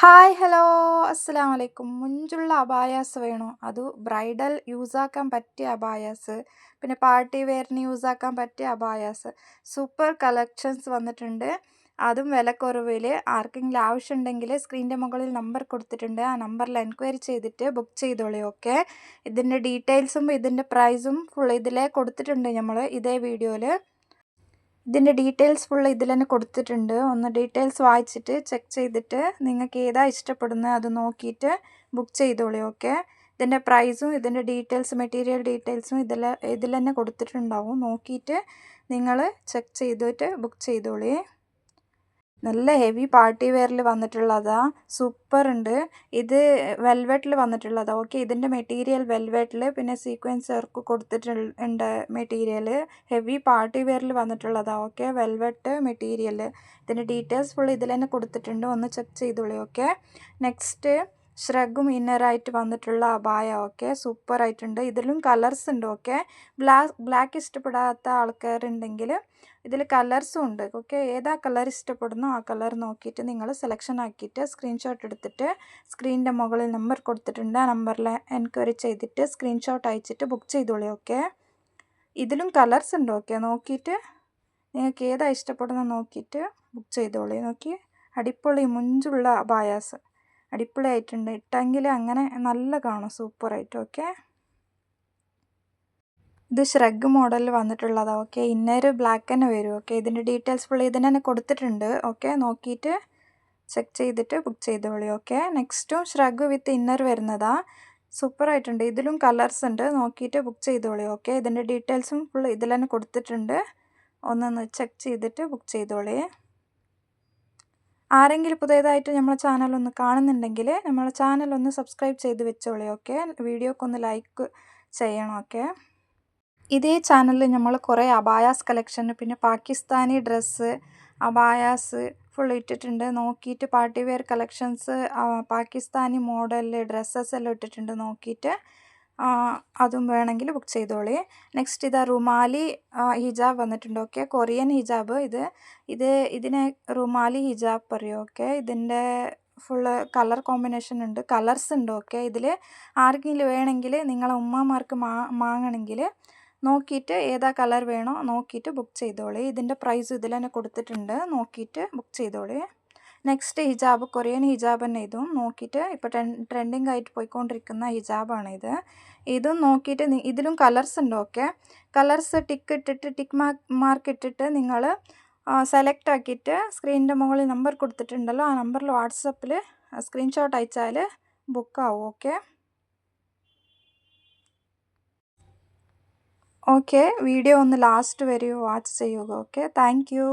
Hi hello അസ്സലാമു അലൈക്കും. മുഞ്ചുള്ള abayas വേണോ? അത് ബ്രൈഡൽ യൂസാക്കാൻ പറ്റിയ അബായാസ്, പിന്നെ പാർട്ടി വെയറിന് യൂസാക്കാൻ പറ്റിയ അബായാസ്. സൂപ്പർ കളക്ഷൻസ് വന്നിട്ടുണ്ട്. അതും വിലക്കുറവിൽ. ആർക്കെങ്കിലും ആവശ്യമുണ്ടെങ്കിൽ സ്ക്രീനിൻ്റെ മുകളിൽ നമ്പർ കൊടുത്തിട്ടുണ്ട്. ആ നമ്പറിൽ എൻക്വയറി ചെയ്തിട്ട് ബുക്ക് ചെയ്തോളി. ഓക്കെ, ഇതിൻ്റെ ഡീറ്റെയിൽസും ഇതിൻ്റെ പ്രൈസും ഫുൾ ഇതിലേ കൊടുത്തിട്ടുണ്ട് നമ്മൾ ഇതേ വീഡിയോയിൽ. ഇതിൻ്റെ ഡീറ്റെയിൽസ് ഫുൾ ഇതിൽ തന്നെ കൊടുത്തിട്ടുണ്ട്. ഒന്ന് ഡീറ്റെയിൽസ് വായിച്ചിട്ട് ചെക്ക് ചെയ്തിട്ട് നിങ്ങൾക്ക് ഏതാ ഇഷ്ടപ്പെടുന്നത് അത് നോക്കിയിട്ട് ബുക്ക് ചെയ്തോളി. ഓക്കെ, ഇതിൻ്റെ പ്രൈസും ഇതിൻ്റെ ഡീറ്റെയിൽസ് മെറ്റീരിയൽ ഡീറ്റെയിൽസും ഇതിൽ തന്നെ കൊടുത്തിട്ടുണ്ടാവും. നോക്കിയിട്ട് നിങ്ങൾ ചെക്ക് ചെയ്തിട്ട് ബുക്ക് ചെയ്തോളി. നല്ല ഹെവി പാർട്ടി വെയറിൽ വന്നിട്ടുള്ളതാ. സൂപ്പർ ഉണ്ട്. ഇത് വെൽവെറ്റിൽ വന്നിട്ടുള്ളതാ. ഓക്കെ, ഇതിൻ്റെ മെറ്റീരിയൽ വെൽവെറ്റിൽ പിന്നെ സീക്വൻസ് വർക്ക് കൊടുത്തിട്ടുണ്ട്. മെറ്റീരിയൽ ഹെവി പാർട്ടി വെയറിൽ വന്നിട്ടുള്ളതാ. Okay, velvet material. ഇതിൻ്റെ ഡീറ്റെയിൽസ് ഫുൾ ഇതിൽ തന്നെ കൊടുത്തിട്ടുണ്ട്. ഒന്ന് ചെക്ക് ചെയ്തോളി. ഓക്കെ, നെക്സ്റ്റ് ഷ്രഗും ഇന്നറായിട്ട് വന്നിട്ടുള്ള അബായ. ഓക്കെ, സൂപ്പർ ആയിട്ടുണ്ട്. ഇതിലും കളേഴ്സ് ഉണ്ട്. ഓക്കെ, ബ്ലാക്ക് ഇഷ്ടപ്പെടാത്ത ആൾക്കാരുണ്ടെങ്കിൽ ഇതിൽ കളേഴ്സും ഉണ്ട്. ഓക്കെ, ഏതാ കളർ ഇഷ്ടപ്പെടുന്നോ ആ കളർ നോക്കിയിട്ട് നിങ്ങൾ സെലക്ഷൻ ആക്കിയിട്ട് സ്ക്രീൻഷോട്ട് എടുത്തിട്ട് സ്ക്രീനിൻ്റെ മുകളിൽ നമ്പർ കൊടുത്തിട്ടുണ്ട്. ആ നമ്പറിൽ എൻക്വയറി ചെയ്തിട്ട് സ്ക്രീൻഷോട്ട് അയച്ചിട്ട് ബുക്ക് ചെയ്തോളി. ഓക്കെ, ഇതിലും കളേഴ്സ് ഉണ്ട്. ഓക്കെ, നോക്കിയിട്ട് നിങ്ങൾക്ക് ഏതാ ഇഷ്ടപ്പെടുന്ന നോക്കിയിട്ട് ബുക്ക് ചെയ്തോളി. നോക്കി, അടിപൊളി മുഞ്ചുള്ള അബായാസ് അടിപൊളി ആയിട്ടുണ്ട്. ഇട്ടെങ്കിൽ അങ്ങനെ നല്ല കാണും, സൂപ്പറായിട്ട്. ഓക്കെ, ഇത് ഷ്രഗ് മോഡലിൽ വന്നിട്ടുള്ളതാണ്. ഓക്കെ, ഇന്നർ ബ്ലാക്ക് തന്നെ വരും. ഓക്കെ, ഇതിൻ്റെ ഡീറ്റെയിൽസ് ഫുൾ ഇതിന് തന്നെ കൊടുത്തിട്ടുണ്ട്. ഓക്കെ, നോക്കിയിട്ട് ചെക്ക് ചെയ്തിട്ട് ബുക്ക് ചെയ്തോളി. ഓക്കെ, നെക്സ്റ്റും ഷ്രഗ് വിത്ത് ഇന്നർ വരുന്നതാ. സൂപ്പറായിട്ടുണ്ട്. ഇതിലും കളേഴ്സ് ഉണ്ട്. നോക്കിയിട്ട് ബുക്ക് ചെയ്തോളി. ഓക്കെ, ഇതിൻ്റെ ഡീറ്റെയിൽസും ഫുൾ ഇതിൽ തന്നെ കൊടുത്തിട്ടുണ്ട്. ഒന്നൊന്ന് ചെക്ക് ചെയ്തിട്ട് ബുക്ക് ചെയ്തോളി. ആരെങ്കിലും പുതിയതായിട്ട് നമ്മളെ ചാനലൊന്ന് കാണുന്നുണ്ടെങ്കിൽ നമ്മളെ ചാനലൊന്ന് സബ്സ്ക്രൈബ് ചെയ്ത് വെച്ചോളി. ഓക്കെ, വീഡിയോക്കൊന്ന് ലൈക്ക് ചെയ്യണം. ഓക്കെ, ഇതേ ചാനലിൽ നമ്മൾ കുറേ അബായാസ് കളക്ഷൻ പിന്നെ പാകിസ്ഥാനി ഡ്രസ്സ് അബായാസ് ഫുൾ ഇട്ടിട്ടുണ്ട്. നോക്കിയിട്ട് പാർട്ടി വെയർ കളക്ഷൻസ് പാകിസ്ഥാനി മോഡലിൽ ഡ്രസ്സസ് എല്ലാം ഇട്ടിട്ടുണ്ട്. നോക്കിയിട്ട് അതും വേണമെങ്കിൽ ബുക്ക് ചെയ്തോളി. നെക്സ്റ്റ് ഇതാ റുമാലി ഹിജാബ് വന്നിട്ടുണ്ട്. ഓക്കെ, കൊറിയൻ ഹിജാബ്. ഇതിനെ റുമാലി ഹിജാബ് പറയും. ഓക്കെ, ഇതിൻ്റെ ഫുള്ള് കളർ കോമ്പിനേഷൻ ഉണ്ട്, കളേഴ്സ് ഉണ്ട്. ഓക്കെ, ഇതിൽ ആർക്കെങ്കിലും വേണമെങ്കിൽ നിങ്ങളെ ഉമ്മമാർക്ക് വാങ്ങണമെങ്കിൽ നോക്കിയിട്ട് ഏതാ കളർ വേണോ നോക്കിയിട്ട് ബുക്ക് ചെയ്തോളി. ഇതിൻ്റെ പ്രൈസ് ഇതിൽ തന്നെ കൊടുത്തിട്ടുണ്ട്. നോക്കിയിട്ട് ബുക്ക് ചെയ്തോളി. നെക്സ്റ്റ് ഹിജാബ്, കൊറിയൻ ഹിജാബ് തന്നെ. ഇതും നോക്കിയിട്ട് ഇപ്പോൾ ട്രെൻഡിങ് ആയിട്ട് പോയിക്കൊണ്ടിരിക്കുന്ന ഹിജാബാണ് ഇതും നോക്കിയിട്ട് ഇതിലും കളേഴ്സ് ഉണ്ട്. ഓക്കെ, കളേഴ്സ് ടിക്ക് മാർക്ക് ഇട്ടിട്ട് നിങ്ങൾ സെലക്ട് ആക്കിയിട്ട് സ്ക്രീനിൻ്റെ മുകളിൽ നമ്പർ കൊടുത്തിട്ടുണ്ടല്ലോ ആ നമ്പറിൽ വാട്സപ്പിൽ സ്ക്രീൻഷോട്ട് അയച്ചാൽ ബുക്കാവും. ഓക്കെ, വീഡിയോ ഒന്ന് ലാസ്റ്റ് വരെ വാച്ച് ചെയ്യുക. Okay, thank you.